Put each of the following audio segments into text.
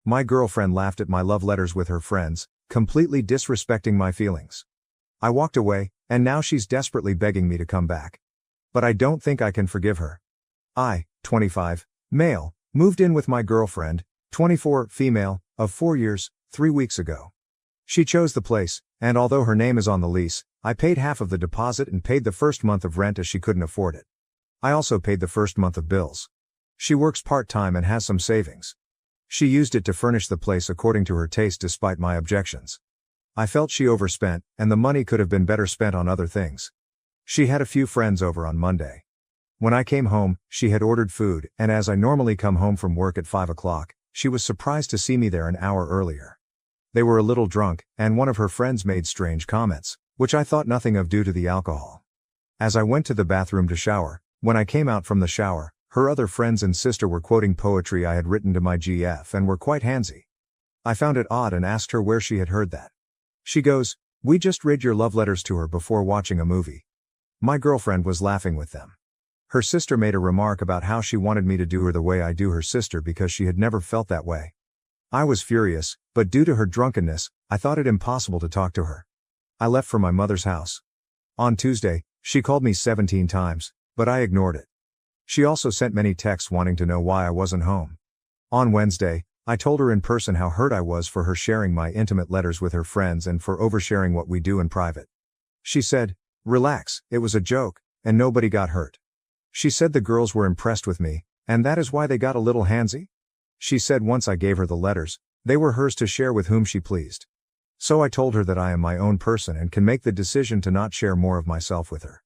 My girlfriend laughed at my love letters with her friends, completely disrespecting my feelings. I walked away, and now she's desperately begging me to come back. But I don't think I can forgive her. I, 25, male, moved in with my girlfriend, 24, female, of 4 years, 3 weeks ago. She chose the place, and although her name is on the lease, I paid half of the deposit and paid the first month of rent as she couldn't afford it. I also paid the first month of bills. She works part-time and has some savings. She used it to furnish the place according to her taste despite my objections. I felt she overspent, and the money could have been better spent on other things. She had a few friends over on Monday. When I came home, she had ordered food, and as I normally come home from work at 5 o'clock, she was surprised to see me there an hour earlier. They were a little drunk, and one of her friends made strange comments, which I thought nothing of due to the alcohol. As I went to the bathroom to shower, when I came out from the shower, her other friends and sister were quoting poetry I had written to my GF and were quite handsy. I found it odd and asked her where she had heard that. She goes, "We just read your love letters to her before watching a movie." My girlfriend was laughing with them. Her sister made a remark about how she wanted me to do her the way I do her sister because she had never felt that way. I was furious, but due to her drunkenness, I thought it impossible to talk to her. I left for my mother's house. On Tuesday, she called me 17 times, but I ignored it. She also sent many texts wanting to know why I wasn't home. On Wednesday, I told her in person how hurt I was for her sharing my intimate letters with her friends and for oversharing what we do in private. She said, "Relax, it was a joke, and nobody got hurt." She said the girls were impressed with me, and that is why they got a little handsy. She said once I gave her the letters, they were hers to share with whom she pleased. So I told her that I am my own person and can make the decision to not share more of myself with her.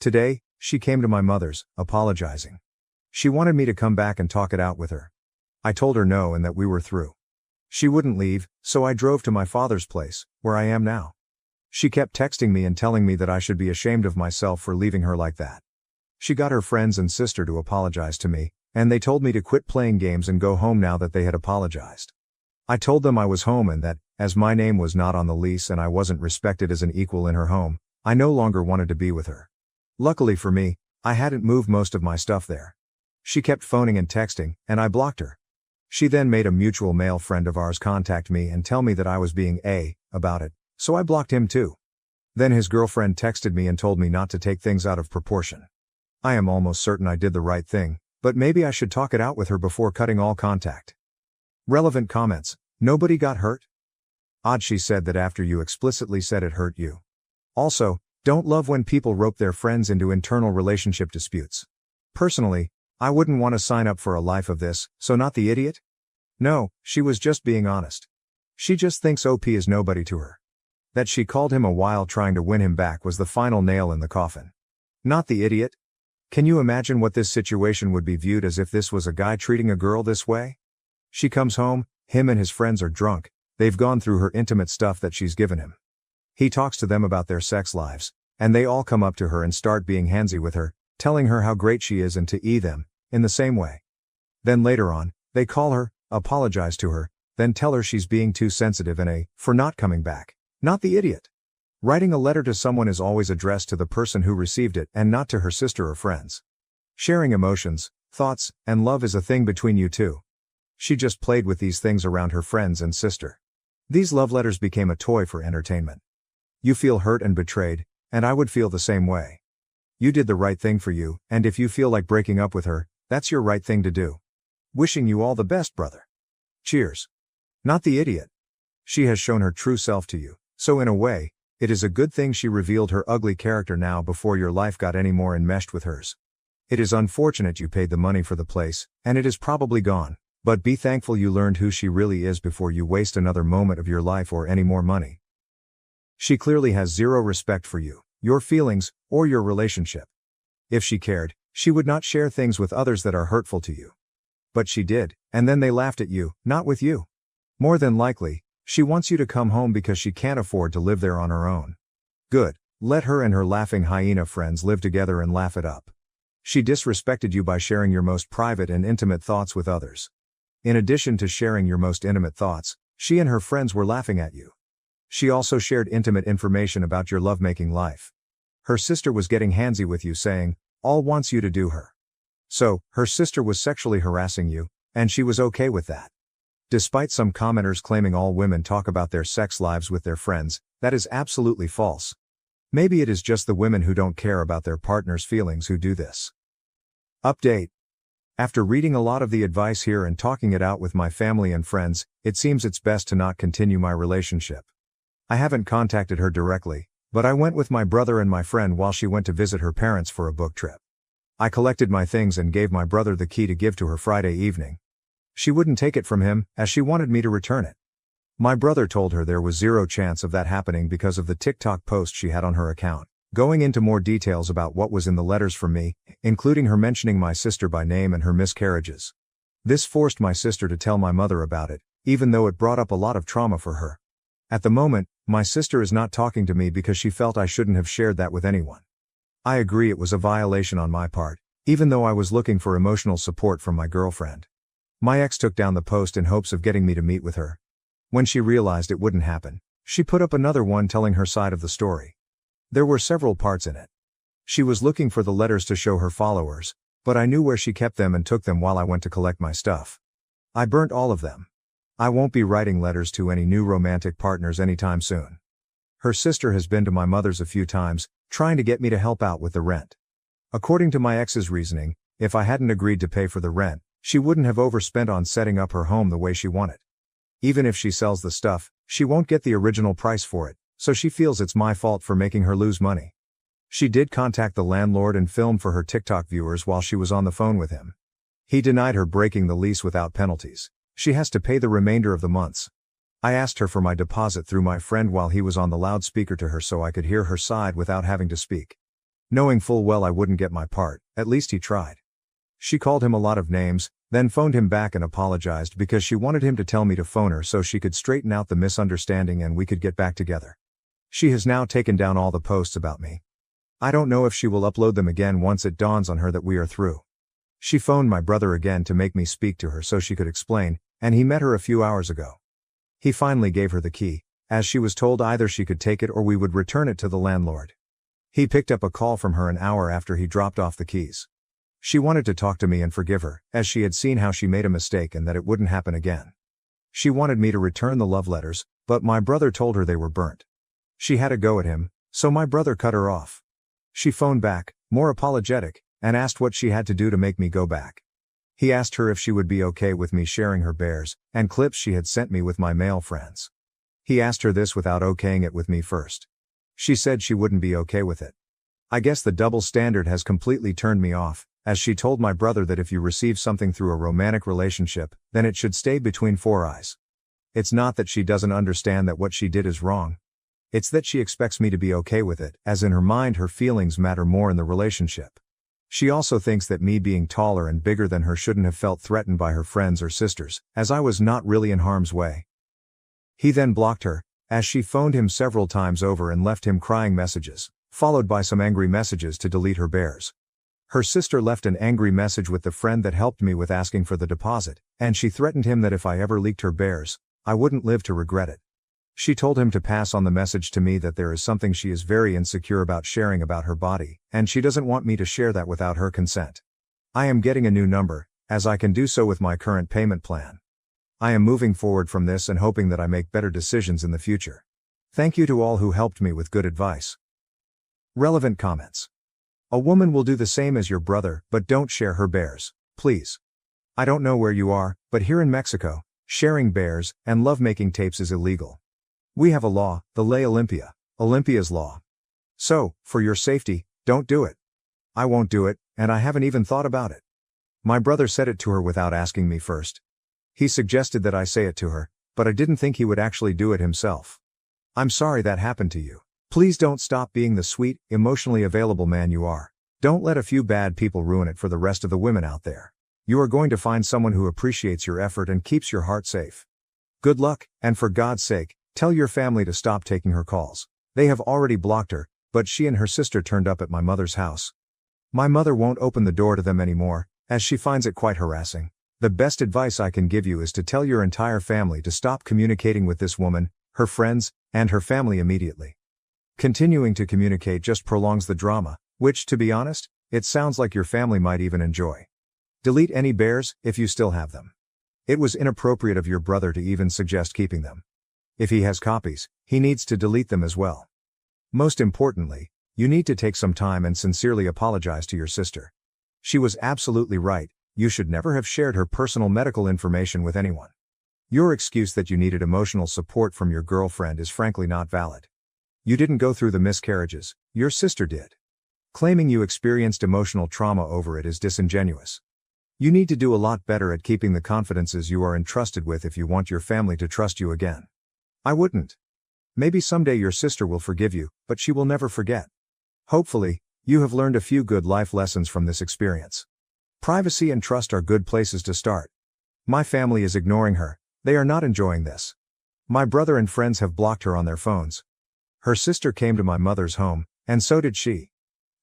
Today, she came to my mother's, apologizing. She wanted me to come back and talk it out with her. I told her no and that we were through. She wouldn't leave, so I drove to my father's place, where I am now. She kept texting me and telling me that I should be ashamed of myself for leaving her like that. She got her friends and sister to apologize to me, and they told me to quit playing games and go home now that they had apologized. I told them I was home and that, as my name was not on the lease and I wasn't respected as an equal in her home, I no longer wanted to be with her. Luckily for me, I hadn't moved most of my stuff there. She kept phoning and texting, and I blocked her. She then made a mutual male friend of ours contact me and tell me that I was being about it, so I blocked him too. Then his girlfriend texted me and told me not to take things out of proportion. I am almost certain I did the right thing, but maybe I should talk it out with her before cutting all contact. Relevant comments: nobody got hurt? Odd, she said that after you explicitly said it hurt you. Also, don't love when people rope their friends into internal relationship disputes. Personally, I wouldn't want to sign up for a life of this, so not the idiot? No, she was just being honest. She just thinks OP is nobody to her. That she called him a while trying to win him back was the final nail in the coffin. Not the idiot? Can you imagine what this situation would be viewed as if this was a guy treating a girl this way? She comes home, him and his friends are drunk, they've gone through her intimate stuff that she's given him. He talks to them about their sex lives, and they all come up to her and start being handsy with her, telling her how great she is and to them, in the same way. Then later on, they call her, apologize to her, then tell her she's being too sensitive and for not coming back. Not the idiot. Writing a letter to someone is always addressed to the person who received it and not to her sister or friends. Sharing emotions, thoughts, and love is a thing between you two. She just played with these things around her friends and sister. These love letters became a toy for entertainment. You feel hurt and betrayed, and I would feel the same way. You did the right thing for you, and if you feel like breaking up with her, that's your right thing to do. Wishing you all the best, brother. Cheers. Not the idiot. She has shown her true self to you, so in a way, it is a good thing she revealed her ugly character now before your life got any more enmeshed with hers. It is unfortunate you paid the money for the place, and it is probably gone, but be thankful you learned who she really is before you waste another moment of your life or any more money. She clearly has zero respect for you, your feelings, or your relationship. If she cared, she would not share things with others that are hurtful to you. But she did, and then they laughed at you, not with you. More than likely, she wants you to come home because she can't afford to live there on her own. Good, let her and her laughing hyena friends live together and laugh it up. She disrespected you by sharing your most private and intimate thoughts with others. In addition to sharing your most intimate thoughts, she and her friends were laughing at you. She also shared intimate information about your lovemaking life. Her sister was getting handsy with you saying, all wants you to do her. So, her sister was sexually harassing you, and she was okay with that. Despite some commenters claiming all women talk about their sex lives with their friends, that is absolutely false. Maybe it is just the women who don't care about their partner's feelings who do this. Update. After reading a lot of the advice here and talking it out with my family and friends, it seems it's best to not continue my relationship. I haven't contacted her directly, but I went with my brother and my friend while she went to visit her parents for a book trip. I collected my things and gave my brother the key to give to her Friday evening. She wouldn't take it from him, as she wanted me to return it. My brother told her there was zero chance of that happening because of the TikTok post she had on her account, going into more details about what was in the letters from me, including her mentioning my sister by name and her miscarriages. This forced my sister to tell my mother about it, even though it brought up a lot of trauma for her. At the moment, my sister is not talking to me because she felt I shouldn't have shared that with anyone. I agree it was a violation on my part, even though I was looking for emotional support from my girlfriend. My ex took down the post in hopes of getting me to meet with her. When she realized it wouldn't happen, she put up another one telling her side of the story. There were several parts in it. She was looking for the letters to show her followers, but I knew where she kept them and took them while I went to collect my stuff. I burnt all of them. I won't be writing letters to any new romantic partners anytime soon. Her sister has been to my mother's a few times, trying to get me to help out with the rent. According to my ex's reasoning, if I hadn't agreed to pay for the rent, she wouldn't have overspent on setting up her home the way she wanted. Even if she sells the stuff, she won't get the original price for it, so she feels it's my fault for making her lose money. She did contact the landlord and film for her TikTok viewers while she was on the phone with him. He denied her breaking the lease without penalties. She has to pay the remainder of the months. I asked her for my deposit through my friend while he was on the loudspeaker to her so I could hear her side without having to speak. Knowing full well I wouldn't get my part, at least he tried. She called him a lot of names, then phoned him back and apologized because she wanted him to tell me to phone her so she could straighten out the misunderstanding and we could get back together. She has now taken down all the posts about me. I don't know if she will upload them again once it dawns on her that we are through. She phoned my brother again to make me speak to her so she could explain, and he met her a few hours ago. He finally gave her the key, as she was told either she could take it or we would return it to the landlord. He picked up a call from her an hour after he dropped off the keys. She wanted to talk to me and forgive her, as she had seen how she made a mistake and that it wouldn't happen again. She wanted me to return the love letters, but my brother told her they were burnt. She had a go at him, so my brother cut her off. She phoned back, more apologetic, and asked what she had to do to make me go back. He asked her if she would be okay with me sharing her bears and clips she had sent me with my male friends. He asked her this without okaying it with me first. She said she wouldn't be okay with it. I guess the double standard has completely turned me off, as she told my brother that if you receive something through a romantic relationship, then it should stay between four eyes. It's not that she doesn't understand that what she did is wrong. It's that she expects me to be okay with it, as in her mind her feelings matter more in the relationship. She also thinks that me being taller and bigger than her shouldn't have felt threatened by her friends or sisters, as I was not really in harm's way. He then blocked her, as she phoned him several times over and left him crying messages, followed by some angry messages to delete her bears. Her sister left an angry message with the friend that helped me with asking for the deposit, and she threatened him that if I ever leaked her bears, I wouldn't live to regret it. She told him to pass on the message to me that there is something she is very insecure about sharing about her body, and she doesn't want me to share that without her consent. I am getting a new number, as I can do so with my current payment plan. I am moving forward from this and hoping that I make better decisions in the future. Thank you to all who helped me with good advice. Relevant comments. A woman will do the same as your brother, but don't share her bears, please. I don't know where you are, but here in Mexico, sharing bears and lovemaking tapes is illegal. We have a law, the Ley Olimpia, Olympia's law. So, for your safety, don't do it. I won't do it, and I haven't even thought about it. My brother said it to her without asking me first. He suggested that I say it to her, but I didn't think he would actually do it himself. I'm sorry that happened to you. Please don't stop being the sweet, emotionally available man you are. Don't let a few bad people ruin it for the rest of the women out there. You are going to find someone who appreciates your effort and keeps your heart safe. Good luck, and for God's sake, tell your family to stop taking her calls. They have already blocked her, but she and her sister turned up at my mother's house. My mother won't open the door to them anymore, as she finds it quite harassing. The best advice I can give you is to tell your entire family to stop communicating with this woman, her friends, and her family immediately. Continuing to communicate just prolongs the drama, which, to be honest, it sounds like your family might even enjoy. Delete any bears, if you still have them. It was inappropriate of your brother to even suggest keeping them. If he has copies, he needs to delete them as well. Most importantly, you need to take some time and sincerely apologize to your sister. She was absolutely right, you should never have shared her personal medical information with anyone. Your excuse that you needed emotional support from your girlfriend is frankly not valid. You didn't go through the miscarriages, your sister did. Claiming you experienced emotional trauma over it is disingenuous. You need to do a lot better at keeping the confidences you are entrusted with if you want your family to trust you again. I wouldn't. Maybe someday your sister will forgive you, but she will never forget. Hopefully, you have learned a few good life lessons from this experience. Privacy and trust are good places to start. My family is ignoring her, they are not enjoying this. My brother and friends have blocked her on their phones. Her sister came to my mother's home, and so did she.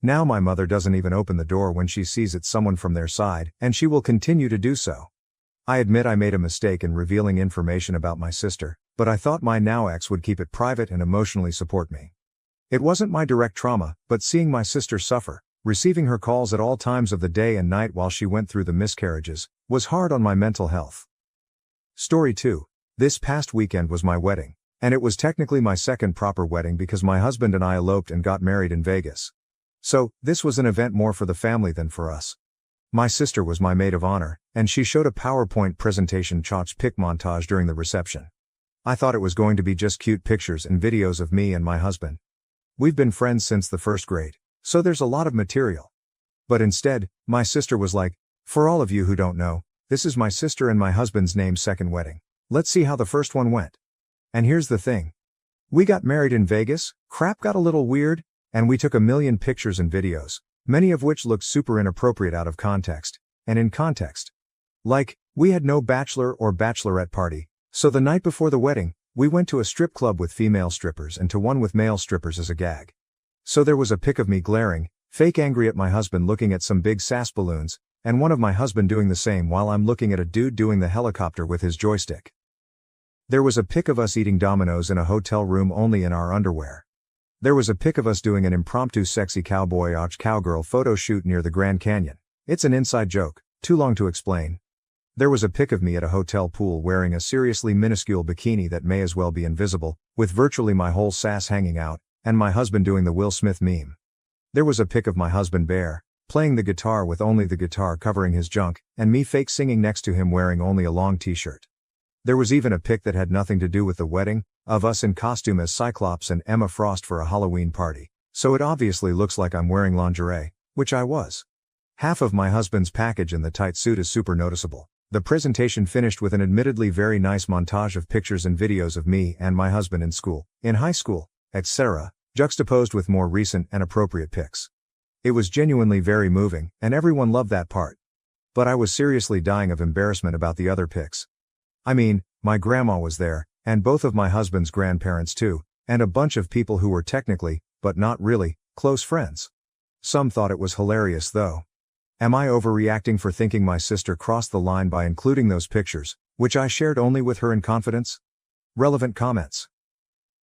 Now my mother doesn't even open the door when she sees it's someone from their side, and she will continue to do so. I admit I made a mistake in revealing information about my sister, but I thought my now ex would keep it private and emotionally support me. It wasn't my direct trauma, but seeing my sister suffer, receiving her calls at all times of the day and night while she went through the miscarriages, was hard on my mental health. Story 2. This past weekend was my wedding, and it was technically my second proper wedding because my husband and I eloped and got married in Vegas. So, this was an event more for the family than for us. My sister was my maid of honor, and she showed a PowerPoint presentation pic montage during the reception. I thought it was going to be just cute pictures and videos of me and my husband. We've been friends since the first grade, so there's a lot of material. But instead, my sister was like, for all of you who don't know, this is my sister and my husband's name's second wedding. Let's see how the first one went. And here's the thing. We got married in Vegas, crap got a little weird, and we took a million pictures and videos, many of which looked super inappropriate out of context, and in context. Like, we had no bachelor or bachelorette party, so the night before the wedding, we went to a strip club with female strippers and to one with male strippers as a gag. So there was a pic of me glaring, fake angry at my husband looking at some big sass balloons, and one of my husband doing the same while I'm looking at a dude doing the helicopter with his joystick. There was a pic of us eating Domino's in a hotel room only in our underwear. There was a pic of us doing an impromptu sexy cowboy/cowgirl photo shoot near the Grand Canyon. It's an inside joke, too long to explain. There was a pic of me at a hotel pool wearing a seriously minuscule bikini that may as well be invisible, with virtually my whole sass hanging out, and my husband doing the Will Smith meme. There was a pic of my husband bare, playing the guitar with only the guitar covering his junk, and me fake singing next to him wearing only a long t-shirt. There was even a pic that had nothing to do with the wedding, of us in costume as Cyclops and Emma Frost for a Halloween party, so it obviously looks like I'm wearing lingerie, which I was. Half of my husband's package in the tight suit is super noticeable. The presentation finished with an admittedly very nice montage of pictures and videos of me and my husband in school, in high school, etc., juxtaposed with more recent and appropriate pics. It was genuinely very moving, and everyone loved that part. But I was seriously dying of embarrassment about the other pics. I mean, my grandma was there, and both of my husband's grandparents too, and a bunch of people who were technically, but not really, close friends. Some thought it was hilarious though. Am I overreacting for thinking my sister crossed the line by including those pictures, which I shared only with her in confidence? Relevant comments.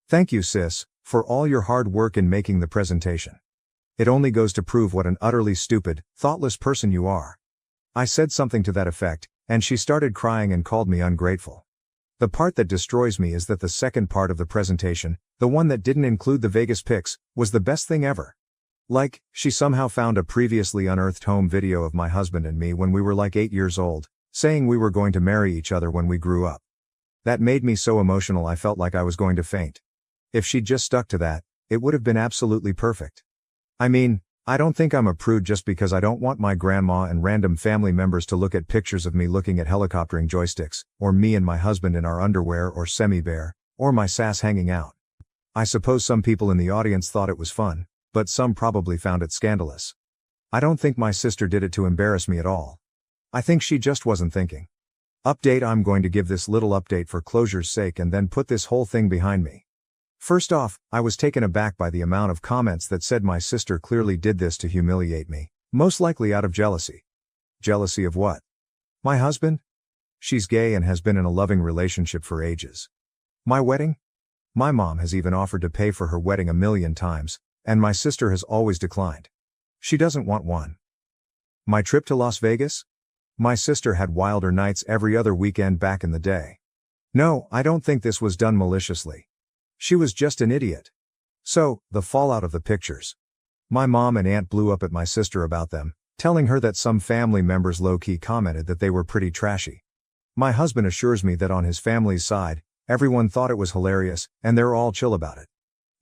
Thank you, sis, for all your hard work in making the presentation. It only goes to prove what an utterly stupid, thoughtless person you are. I said something to that effect, and she started crying and called me ungrateful. The part that destroys me is that the second part of the presentation, the one that didn't include the Vegas pics, was the best thing ever. Like, she somehow found a previously unearthed home video of my husband and me when we were like 8 years old, saying we were going to marry each other when we grew up. That made me so emotional I felt like I was going to faint. If she'd just stuck to that, it would have been absolutely perfect. I mean, I don't think I'm a prude just because I don't want my grandma and random family members to look at pictures of me looking at helicoptering joysticks, or me and my husband in our underwear or semi-bare, or my sass hanging out. I suppose some people in the audience thought it was fun, but some probably found it scandalous. I don't think my sister did it to embarrass me at all. I think she just wasn't thinking. Update: I'm going to give this little update for closure's sake and then put this whole thing behind me. First off, I was taken aback by the amount of comments that said my sister clearly did this to humiliate me, most likely out of jealousy. Jealousy of what? My husband? She's gay and has been in a loving relationship for ages. My wedding? My mom has even offered to pay for her wedding 1,000,000 times, and my sister has always declined. She doesn't want one. My trip to Las Vegas? My sister had wilder nights every other weekend back in the day. No, I don't think this was done maliciously. She was just an idiot. So, the fallout of the pictures. My mom and aunt blew up at my sister about them, telling her that some family members low-key commented that they were pretty trashy. My husband assures me that on his family's side, everyone thought it was hilarious, and they're all chill about it.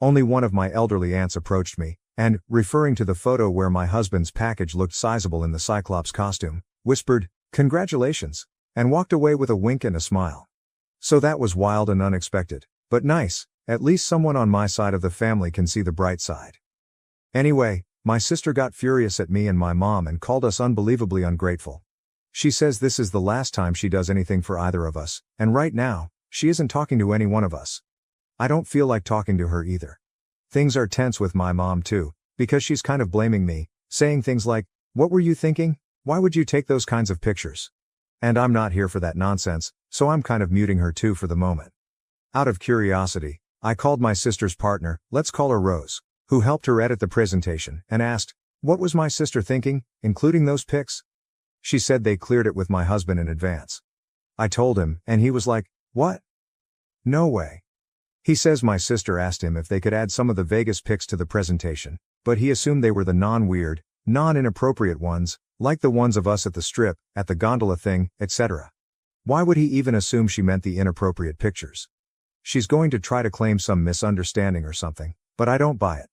Only one of my elderly aunts approached me, and, referring to the photo where my husband's package looked sizable in the Cyclops costume, whispered, "Congratulations," and walked away with a wink and a smile. So that was wild and unexpected, but nice. At least someone on my side of the family can see the bright side. Anyway, my sister got furious at me and my mom and called us unbelievably ungrateful. She says this is the last time she does anything for either of us, and right now, she isn't talking to any one of us. I don't feel like talking to her either. Things are tense with my mom too, because she's kind of blaming me, saying things like, "What were you thinking? Why would you take those kinds of pictures?" And I'm not here for that nonsense, so I'm kind of muting her too for the moment. Out of curiosity, I called my sister's partner, let's call her Rose, who helped her edit the presentation, and asked, what was my sister thinking, including those pics? She said they cleared it with my husband in advance. I told him, and he was like, "What? No way." He says my sister asked him if they could add some of the Vegas pics to the presentation, but he assumed they were the non-weird, non-inappropriate ones, like the ones of us at the strip, at the gondola thing, etc. Why would he even assume she meant the inappropriate pictures? She's going to try to claim some misunderstanding or something, but I don't buy it.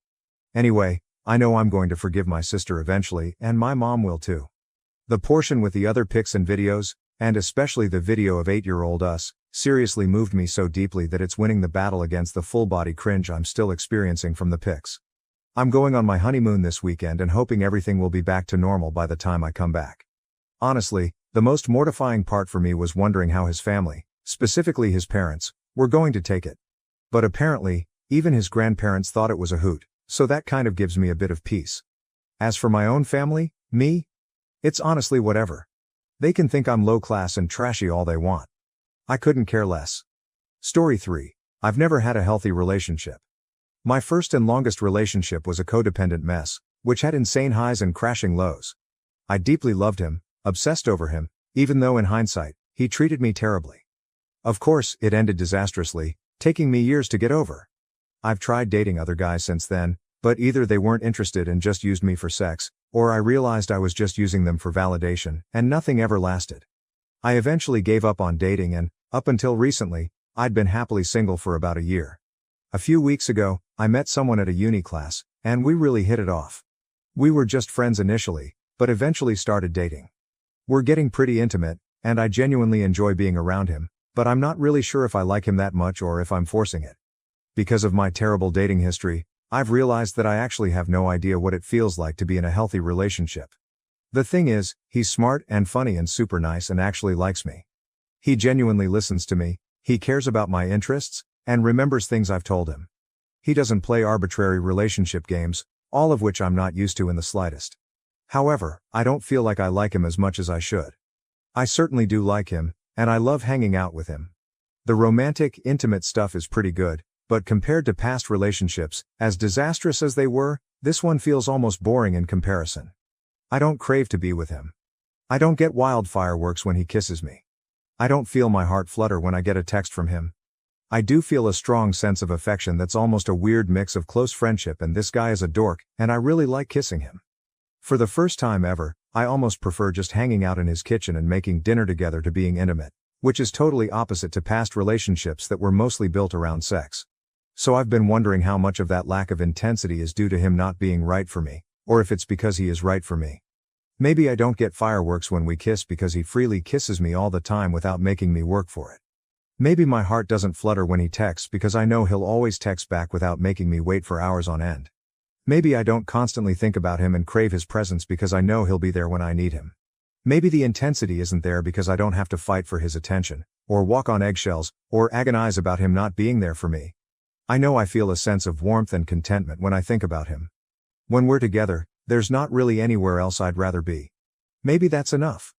Anyway, I know I'm going to forgive my sister eventually, and my mom will too. The portion with the other pics and videos, and especially the video of 8-year-old us, seriously moved me so deeply that it's winning the battle against the full-body cringe I'm still experiencing from the pics. I'm going on my honeymoon this weekend and hoping everything will be back to normal by the time I come back. Honestly, the most mortifying part for me was wondering how his family, specifically his parents, were going to take it. But apparently, even his grandparents thought it was a hoot, so that kind of gives me a bit of peace. As for my own family, me? It's honestly whatever. They can think I'm low class and trashy all they want. I couldn't care less. Story 3. I've never had a healthy relationship. My first and longest relationship was a codependent mess, which had insane highs and crashing lows. I deeply loved him, obsessed over him, even though in hindsight, he treated me terribly. Of course, it ended disastrously, taking me years to get over. I've tried dating other guys since then, but either they weren't interested and just used me for sex, or I realized I was just using them for validation, and nothing ever lasted. I eventually gave up on dating and, up until recently, I'd been happily single for about a year. A few weeks ago, I met someone at a uni class, and we really hit it off. We were just friends initially, but eventually started dating. We're getting pretty intimate, and I genuinely enjoy being around him, but I'm not really sure if I like him that much or if I'm forcing it. Because of my terrible dating history, I've realized that I actually have no idea what it feels like to be in a healthy relationship. The thing is, he's smart and funny and super nice and actually likes me. He genuinely listens to me, he cares about my interests, and remembers things I've told him. He doesn't play arbitrary relationship games, all of which I'm not used to in the slightest. However, I don't feel like I like him as much as I should. I certainly do like him, and I love hanging out with him. The romantic, intimate stuff is pretty good, but compared to past relationships, as disastrous as they were, this one feels almost boring in comparison. I don't crave to be with him. I don't get wild fireworks when he kisses me. I don't feel my heart flutter when I get a text from him. I do feel a strong sense of affection that's almost a weird mix of close friendship and this guy is a dork, and I really like kissing him. For the first time ever, I almost prefer just hanging out in his kitchen and making dinner together to being intimate, which is totally opposite to past relationships that were mostly built around sex. So I've been wondering how much of that lack of intensity is due to him not being right for me, or if it's because he is right for me. Maybe I don't get fireworks when we kiss because he freely kisses me all the time without making me work for it. Maybe my heart doesn't flutter when he texts because I know he'll always text back without making me wait for hours on end. Maybe I don't constantly think about him and crave his presence because I know he'll be there when I need him. Maybe the intensity isn't there because I don't have to fight for his attention, or walk on eggshells, or agonize about him not being there for me. I know I feel a sense of warmth and contentment when I think about him. When we're together, there's not really anywhere else I'd rather be. Maybe that's enough.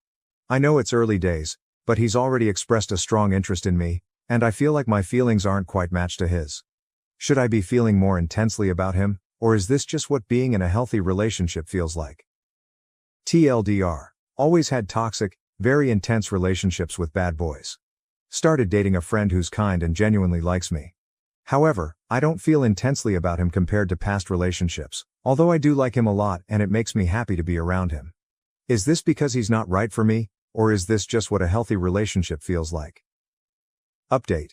I know it's early days, but he's already expressed a strong interest in me, and I feel like my feelings aren't quite matched to his. Should I be feeling more intensely about him, or is this just what being in a healthy relationship feels like? TLDR. Always had toxic, very intense relationships with bad boys. Started dating a friend who's kind and genuinely likes me. However, I don't feel intensely about him compared to past relationships, although I do like him a lot and it makes me happy to be around him. Is this because he's not right for me, or is this just what a healthy relationship feels like? Update.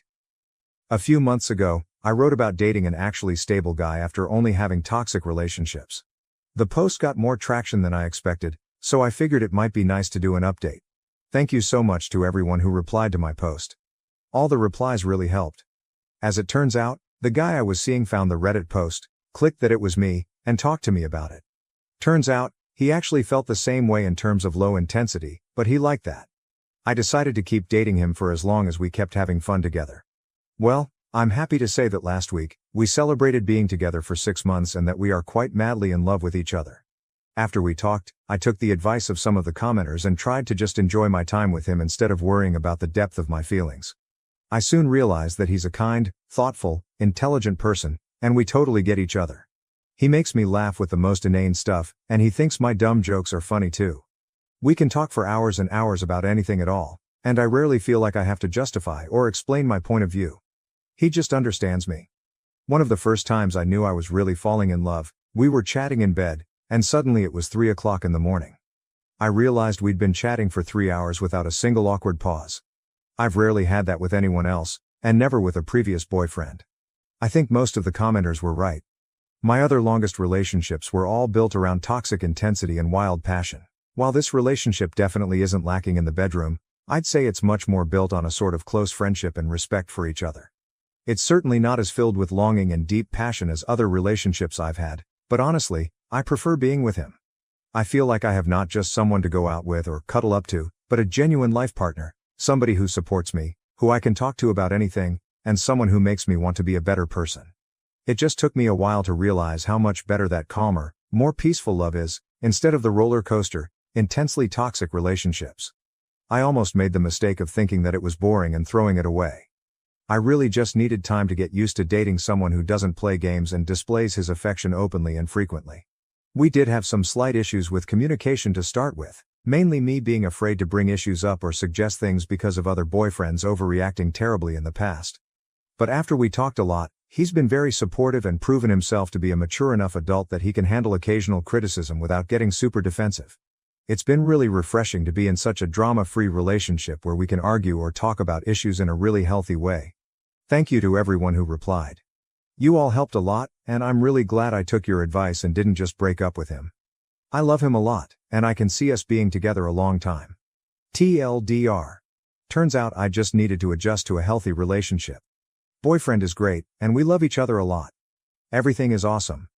A few months ago, I wrote about dating an actually stable guy after only having toxic relationships. The post got more traction than I expected, so I figured it might be nice to do an update. Thank you so much to everyone who replied to my post. All the replies really helped. As it turns out, the guy I was seeing found the Reddit post, clicked that it was me, and talked to me about it. Turns out, he actually felt the same way in terms of low intensity, but he liked that. I decided to keep dating him for as long as we kept having fun together. Well, I'm happy to say that last week, we celebrated being together for 6 months and that we are quite madly in love with each other. After we talked, I took the advice of some of the commenters and tried to just enjoy my time with him instead of worrying about the depth of my feelings. I soon realized that he's a kind, thoughtful, intelligent person, and we totally get each other. He makes me laugh with the most inane stuff, and he thinks my dumb jokes are funny too. We can talk for hours and hours about anything at all, and I rarely feel like I have to justify or explain my point of view. He just understands me. One of the first times I knew I was really falling in love, we were chatting in bed, and suddenly it was 3 o'clock in the morning. I realized we'd been chatting for 3 hours without a single awkward pause. I've rarely had that with anyone else, and never with a previous boyfriend. I think most of the commenters were right. My other longest relationships were all built around toxic intensity and wild passion. While this relationship definitely isn't lacking in the bedroom, I'd say it's much more built on a sort of close friendship and respect for each other. It's certainly not as filled with longing and deep passion as other relationships I've had, but honestly, I prefer being with him. I feel like I have not just someone to go out with or cuddle up to, but a genuine life partner, somebody who supports me, who I can talk to about anything, and someone who makes me want to be a better person. It just took me a while to realize how much better that calmer, more peaceful love is, instead of the roller coaster, intensely toxic relationships. I almost made the mistake of thinking that it was boring and throwing it away. I really just needed time to get used to dating someone who doesn't play games and displays his affection openly and frequently. We did have some slight issues with communication to start with, mainly me being afraid to bring issues up or suggest things because of other boyfriends overreacting terribly in the past. But after we talked a lot, he's been very supportive and proven himself to be a mature enough adult that he can handle occasional criticism without getting super defensive. It's been really refreshing to be in such a drama-free relationship where we can argue or talk about issues in a really healthy way. Thank you to everyone who replied. You all helped a lot, and I'm really glad I took your advice and didn't just break up with him. I love him a lot, and I can see us being together a long time. TLDR. Turns out I just needed to adjust to a healthy relationship. Boyfriend is great, and we love each other a lot. Everything is awesome,